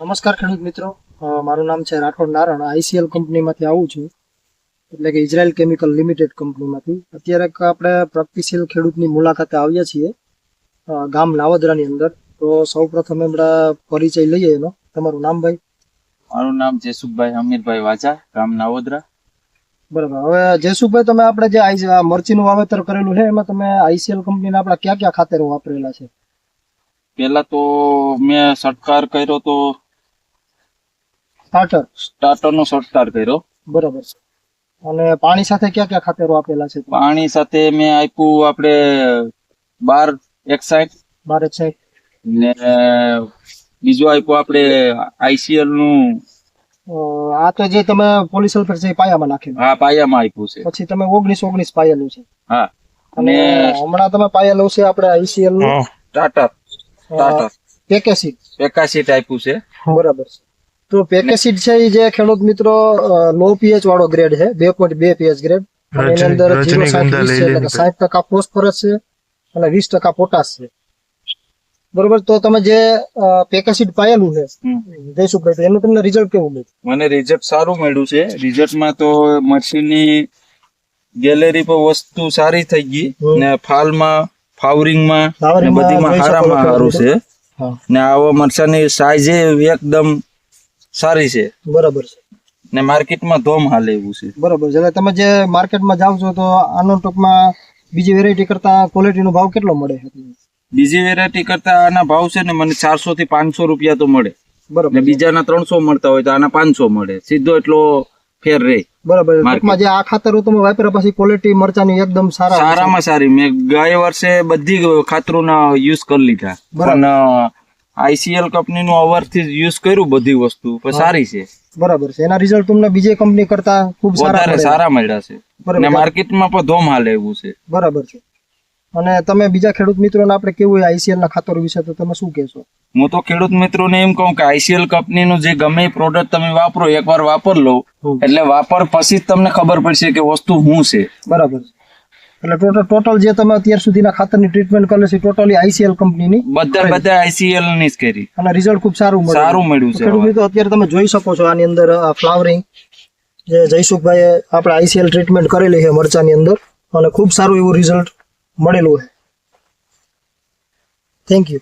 નમસ્કાર ખેડૂત મિત્રો, મારું નામ છે રાઠોડ નારણ. આઈસીએલ કંપનીમાંથી આવું છું, એટલે કે ઇઝરાયલ કેમિકલ લિમિટેડ કંપનીમાંથી. અત્યારે આપણે પ્રગતિશીલ ખેડૂતની મુલાકાતે આવ્યા છીએ ગામ નાવદરાની અંદર. તો સૌ પ્રથમ આપણે પરિચય લઈએ એનો. તમારું નામ ભાઈ? મારું નામ જેસુભાઈ અમીરભાઈ વાજા, ગામ નાવદરા. બરાબર. હવે જેસુભાઈ, તમે આપણે જે મરચીનું વાવેતર કરેલું છે એમાં તમે આઈસીએલ કંપનીના આપણા કયા કયા ખાતરો વાપરેલા છે? પેલા તો મેં છંટકાર કર્યો તો સ્ટાર્ટર નો છંટકાર કર્યો. બરાબર. અને પાણી સાથે કયા કયા ખાતરો આપેલા છે? પાણી સાથે મેં આપ્યું આપણે 1261 ને બીજું આપ્યું આપણે આઈસીએલ નું. આ તો જે તમે પોલીસલ્ફેટ છે પાયામાં નાખેલું? હા, પાયામાં આપ્યું છે. પછી તમે 19 પાયેલું છે? હા. અને હમણાં તમે પાયેલું છે આપણે આઈસીએલ નું ટાટા પેકેસીડ આપ્યું છે. બરાબર છે. તો પેકેસીડ છે એ જે ખેડૂત મિત્રો લો પીએચ વાળો ગ્રેડ છે, 2.2 પીએચ ગ્રેડ. એની અંદર 60% ફોસ્ફરસ છે અને 20% પોટાશ છે. બરોબર. તો તમે જે પેકેસીડ પાયેલું છે જયસુખભાઈ, તો એનું તમને રિઝલ્ટ કેવું મળ્યું? મને રિઝલ્ટ સારું મળ્યું છે. રિઝલ્ટમાં તો મરચીની ગેલેરી પર વસ્તુ સારી થઈ ગઈ ને ફાલમાં ફ્લાવરિંગમાં બધીમાં સારામાં સારું છે. ને આવો મરચાની સાઈઝ એકદમ સારી છે. બરાબર છે. ને માર્કેટમાં ધોમ હાલે એવું છે. બરાબર છે. એટલે તમે જે માર્કેટમાં જાવ છો તો આનો ટૂંકમાં બીજી વેરાયટી કરતા ક્વોલિટીનો ભાવ કેટલો મળે છે? બીજી વેરાયટી કરતા આના ભાવ છે ને મને 400 થી 500 રૂપિયા તો મળે. બરાબર. ને બીજાના 300 મળતા હોય તો આના 500 મળે. સીધો એટલો ફેર રહે. બરાબર. ટૂંકમાં જે આ ખાતરો તમે વાપર્યા પછી ક્વોલિટી મરચાની એકદમ સારામાં સારી. મેં ગયા વર્ષે બધી ખાતરોના યુઝ કરી લીધા, પણ આઈસીએલ કંપનીનું અવરથી યુઝ કર્યું બધી વસ્તુ, પણ સારી છે. બરાબર છે. એના રિઝલ્ટ તમને બીજી કંપની કરતા ખૂબ સારા મળ્યા છે. અને માર્કેટમાં પણ ધોમ હાલે એવું છે. બરાબર છે. અને તમે બીજા ખેડૂત મિત્રોને આપણે કેવું આઈસીએલ ના ખાતરો વિશે તો તમે શું કહેશો? હું તો ખેડૂત મિત્રોને એમ કહું કે આઈસીએલ કંપનીનું જે ગમે પ્રોડક્ટ તમે વાપરો, એકવાર વાપર લો એટલે વાપર પછી જ તમને ખબર પડશે કે વસ્તુ શું છે. બરાબર. એટલે ટોટલ જે તમે અત્યાર સુધીના ખાતરની ટ્રીટમેન્ટ કરેલી છે ટોટલી આઈસીએલ કંપનીની બધા આઈસીએલ ની જ કરી અને રિઝલ્ટ ખૂબ સારું મળ્યું છે. ખેડૂત મિત્રો અત્યારે તમે જોઈ શકો છો આની અંદર ફ્લાવરિંગ જે જયસુખભાઈએ આપણે આઈસીએલ ટ્રીટમેન્ટ કરેલી છે મરચાની અંદર અને ખૂબ સારું એવું રિઝલ્ટ મળેલું છે. Thank you.